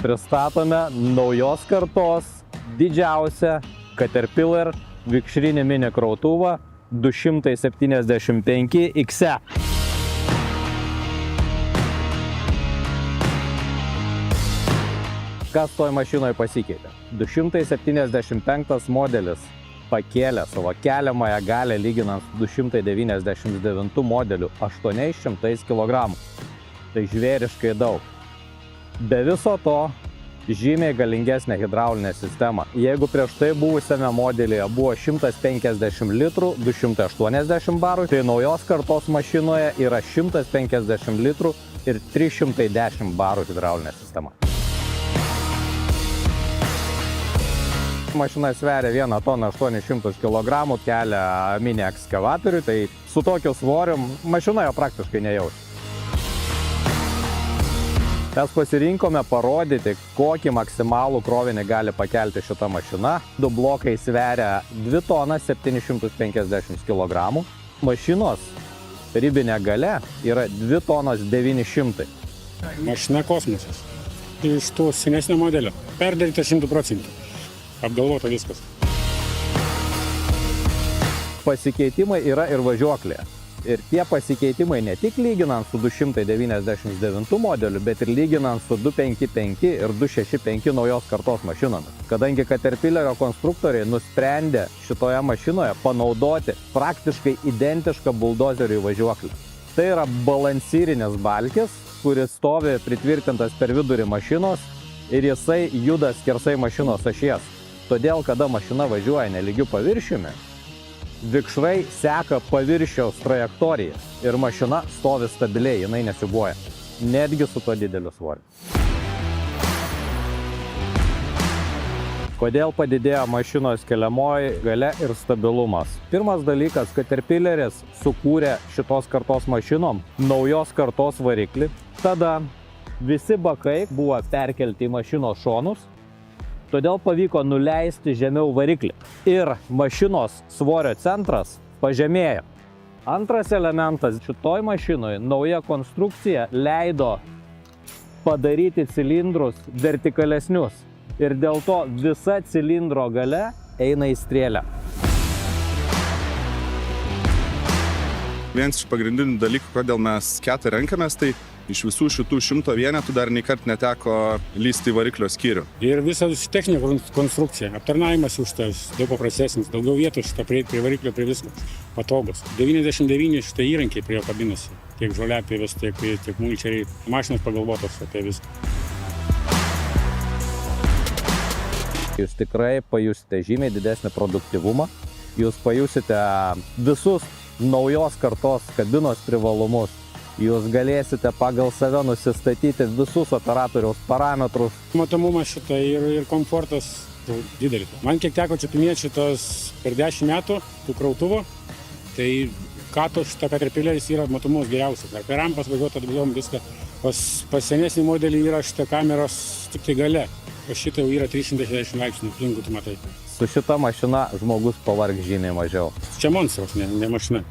pristatome naujos kartos didžiausią Caterpillar vikšrinį mini krautuvą 275 XE. Kas toj mašinoje pasikeitė? 275 modelis pakėlė savo keliamąją galę lyginant su 299 modeliu 800 kg. Tai žvėriškai daug. Be viso to, žymiai galingesnė hidraulinė sistema. Jeigu prieš tai buvusiame modelyje buvo 150 litrų, 280 barų, tai naujos kartos mašinoje yra 150 litrų ir 310 barų hidraulinė sistema. Mašina sveria 1 toną 800 kg, kelia mini ekskavatorių, tai su tokiu svoriu mašina jo praktiškai nejaučia. Mes pasirinkome parodyti, kokį maksimalų krovinį gali pakelti šita mašina. Du blokai sveria 2 tonas 750 kg. Mašinos ribinė galia yra 2 tonos 900. Mašina kosmosas. Iš to senesnio modelio. Perdaryta 100%. Apgalvota viskas. Pasikeitimai yra ir važiuoklėje. Ir tie pasikeitimai ne tik lyginant su 299 modeliu, bet ir lyginant su 255 ir 265 naujos kartos mašinomis. Kadangi Caterpillario konstruktoriai nusprendė šitoje mašinoje panaudoti praktiškai identišką buldozeriui važiuoklę. Tai yra balansyrinis balkis, kuris stovi pritvirtintas per vidurį mašinos ir jisai juda skersai mašinos ašies. Todėl, kada mašina važiuoja nelygiu paviršiumi, vikšrai seka paviršiaus trajektoriją ir mašina stovi stabiliai, jinai nesiūbuoja, netgi su to dideliu svoriu. Kodėl padidėjo mašinos keliamoji galia ir stabilumas? Pirmas dalykas, Caterpillaris sukūrė šitos kartos mašinom naujos kartos variklį. Tada visi bakai buvo perkelti į mašinos šonus, todėl pavyko nuleisti žemiau variklį ir mašinos svorio centras pažemėjo. Antras elementas, šitoj mašinoje nauja konstrukcija leido padaryti cilindrus vertikalesnius ir dėl to visa cilindro gale eina į strėlę. Vienas iš pagrindinių dalykų, kodėl mes ketą renkamės, tai iš visų šitų 100 vienetų dar nei kart neteko lysti į variklio skyrių. Ir visa techninė konstrukcija, aptarnavimas už tas daug paprastesnis, daugiau vietų šitą prieiti prie variklio, prie visko patogus. 99 šitą įrankiai prie jo kabinasi, tiek žoliapjovės, tiek mulčeriai, mašinos pagalvotos apie viską. Jūs tikrai pajusite žymiai didesnį produktyvumą, jūs pajusite visus naujos kartos kabinos privalumus. Jūs galėsite pagal save nusistatyti visus operatoriaus parametrus. Matomumas šitą ir komfortas didelis. Man kiek teko čiupinėti šitas per 10 metų tų krautuvo, tai Kato šitą Caterpillaris yra matomumas geriausias. Ar per rampas važiuoti atbudom viską. Pas senesnį modelį yra šitą kameros tik tai gale. O šitą jau yra 360 laipsnių, aplinkui tu matai. Su šita mašina žmogus pavargs žymiai mažiau. Čia monstras, ne mašina.